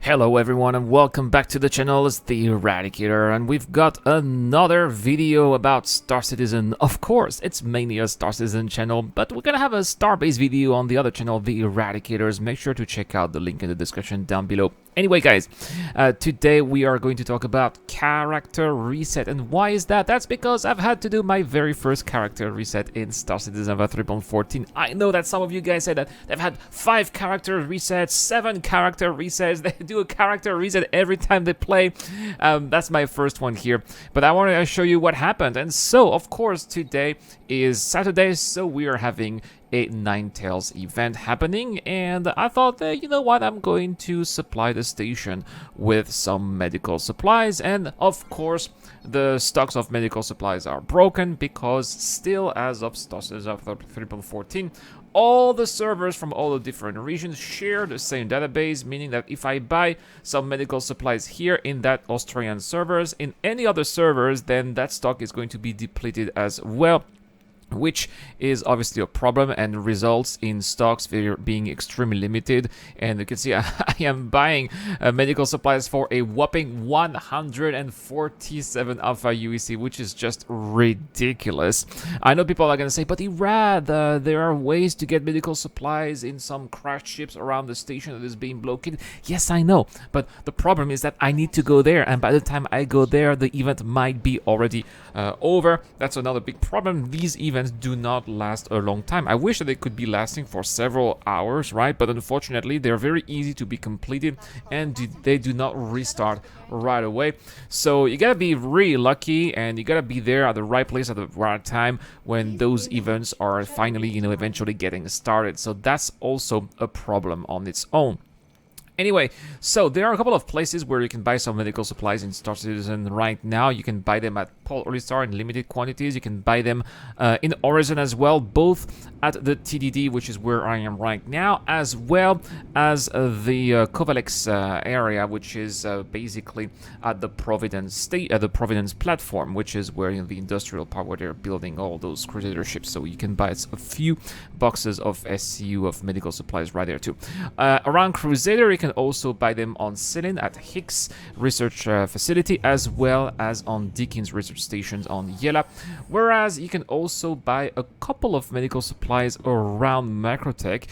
Hello everyone and welcome back to the channel. It's the Eradicator, and we've got another video about Star Citizen. Of course, it's mainly a Star Citizen channel, but we're gonna have a star-based video on the other channel, the Eradicators. Make sure to check out the link in the description down below. Anyway guys, today we are going to talk about character reset. And why is that? That's because I've had to do my very first character reset in Star Citizen 3.14. I know that some of you guys said that they've had 5 character resets, 7 character resets. They do a character reset every time they play. That's my first one here, but I want to show you what happened. And so of course today is Saturday, so we are having a Ninetales event happening, and I thought that, you know what, I'm going to supply the station with some medical supplies. And of course the stocks of medical supplies are broken because still, as of Star Citizen 3.14, all the servers from all the different regions share the same database, meaning that if I buy some medical supplies here in that Australian servers, in any other servers, then that stock is going to be depleted as well, which is obviously a problem and results in stocks being extremely limited. And you can see I am buying medical supplies for a whopping 147 alpha UEC, which is just ridiculous. I know people are going to say, but Irad, there are ways to get medical supplies in some crashed ships around the station that is being blockaded. Yes, I know, but the problem is that I need to go there, and by the time I go there, the event might be already over. That's another big problem. These events do not last a long time. I wish that they could be lasting for several hours, right? But unfortunately, they're very easy to be completed, and they do not restart right away. So you gotta be really lucky, and you gotta be there at the right place at the right time when those events are finally, eventually getting started. So that's also a problem on its own. Anyway, so there are a couple of places where you can buy some medical supplies in Star Citizen right now. You can buy them at Port Olisar in limited quantities. You can buy them in Horizon as well, both at the TDD, which is where I am right now, as well as the Kovalex area, which is basically at the Providence platform, which is where the industrial park where they're building all those Crusader ships. So you can buy a few boxes of SCU of medical supplies right there too. Around Crusader, you can also buy them on Celine at Hicks Research Facility, as well as on Deakin's Research Stations on Yela. Whereas you can also buy a couple of medical supplies around Macrotech.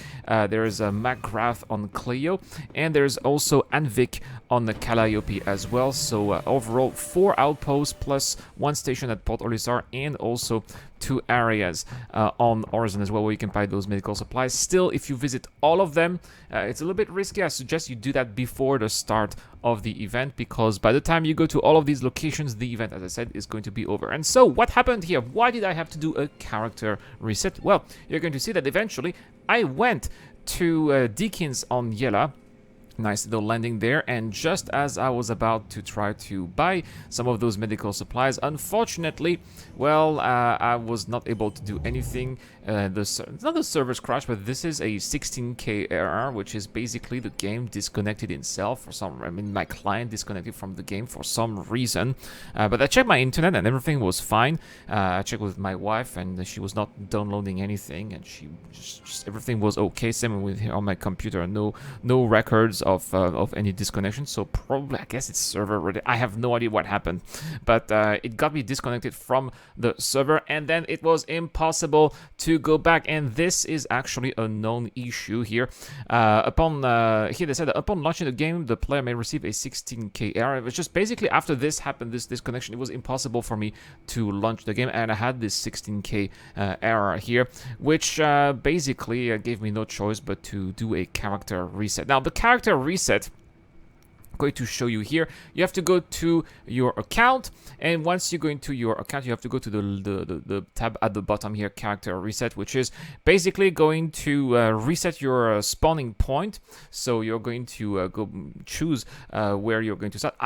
There's a MacGrath on Clio, and there's also Anvik on the Calliope as well. So overall 4 outposts plus 1 station at Port Olisar, and also 2 areas on Horizon as well where you can buy those medical supplies. Still, if you visit all of them, it's a little bit risky. I suggest you do that before the start of the event, because by the time you go to all of these locations, the event, as I said, is going to be over. And so what happened here? Why did I have to do a character reset? Well, you're going to see that eventually I went to Deakin's on Yela. Nice little landing there, and just as I was about to try to buy some of those medical supplies, unfortunately, well, I was not able to do anything. It's not the servers crashed, but this is a 16K error, which is basically the game disconnected itself for some. I mean, my client disconnected from the game for some reason. But I checked my internet and everything was fine. I checked with my wife, and she was not downloading anything, and she just everything was okay. Same with on my computer, no records of any disconnection. So probably, I guess it's server ready. I have no idea what happened, but it got me disconnected from the server, and then it was impossible to go back. And this is actually a known issue here. Here they said that upon launching the game, the player may receive a 16K error. It was just basically after this happened, this disconnection, it was impossible for me to launch the game, and I had this 16K error here, which basically gave me no choice but to do a character reset. Now the character reset, going to show you here, you have to go to your account, and once you go into your account, you have to go to the tab at the bottom here, character reset, which is basically going to reset your spawning point. So you're going to go choose where you're going to start.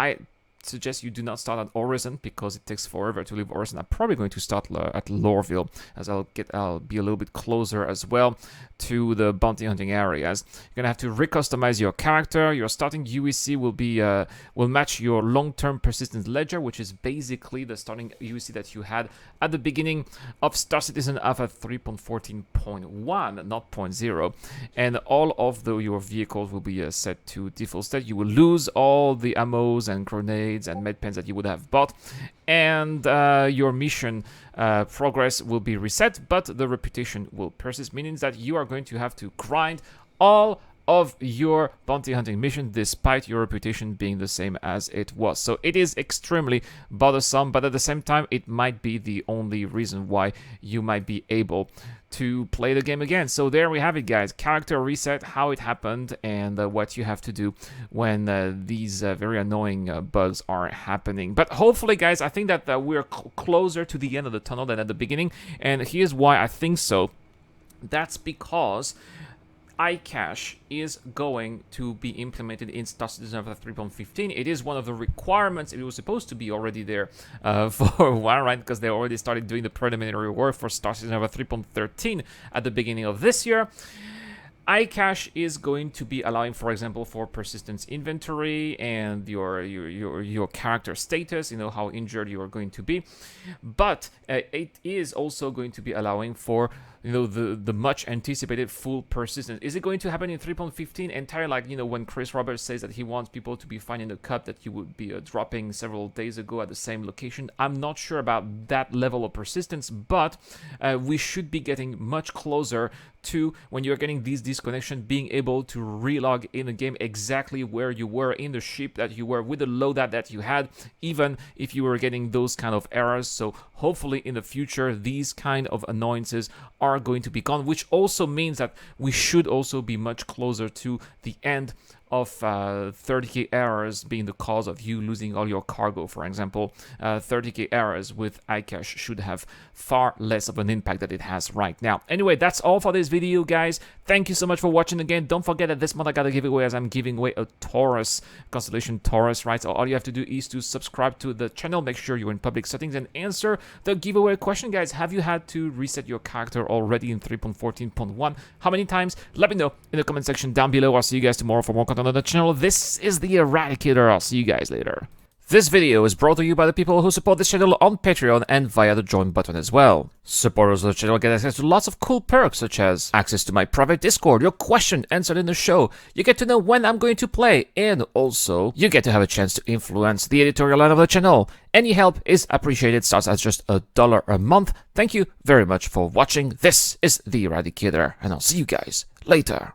suggest you do not start at Horizon because it takes forever to leave Horizon. I'm probably going to start at Lorville, as I'll be a little bit closer as well to the bounty hunting areas. You're gonna have to recustomize your character. Your starting UEC will match your long-term persistence ledger, which is basically the starting UEC that you had at the beginning of Star Citizen Alpha 3.14.1, not 0.0, and all of your vehicles will be set to default state. You will lose all the ammos and grenades and med pens that you would have bought, and your mission progress will be reset, but the reputation will persist, meaning that you are going to have to grind all of your bounty hunting mission despite your reputation being the same as it was. So it is extremely bothersome, but at the same time it might be the only reason why you might be able to play the game again. So there we have it, guys. Character reset, how it happened, and what you have to do when these very annoying bugs are happening. But hopefully, guys, I think that we're closer to the end of the tunnel than at the beginning, and here's why I think so. That's because iCache is going to be implemented in Star Citizen Alpha 3.15. It is one of the requirements. It was supposed to be already there for a while, right? Because they already started doing the preliminary work for Star Citizen Alpha 3.13 at the beginning of this year. iCache is going to be allowing, for example, for persistence inventory and your character status, you know, how injured you are going to be. But it is also going to be allowing for, you know, the much anticipated full persistence. Is it going to happen in 3.15 entirely, like, you know, when Chris Roberts says that he wants people to be finding the cup that you would be dropping several days ago at the same location? I'm not sure about that level of persistence, but we should be getting much closer to, when you're getting these disconnections, being able to relog in the game exactly where you were in the ship that you were with the loadout that you had, even if you were getting those kind of errors. So hopefully in the future these kind of annoyances are going to be gone, which also means that we should also be much closer to the end of 30k errors being the cause of you losing all your cargo, for example. 30k errors with iCache should have far less of an impact than it has right now. Anyway, that's all for this video, guys. Thank you so much for watching again. Don't forget that this month I got a giveaway, as I'm giving away a Taurus, constellation Taurus, right? So all you have to do is to subscribe to the channel, make sure you're in public settings, and answer the giveaway question, guys. Have you had to reset your character already in 3.14.1? How many times? Let me know in the comment section down below. I'll see you guys tomorrow for more content on the channel. This is the Eradicator. I'll see you guys later. This video is brought to you by the people who support this channel on Patreon and via the join button as well. Supporters of the channel get access to lots of cool perks, such as access to my private Discord, your question answered in the show, you get to know when I'm going to play, and also you get to have a chance to influence the editorial line of the channel. Any help is appreciated, starts at just $1 a month. Thank you very much for watching. This is the Eradicator, and I'll see you guys later.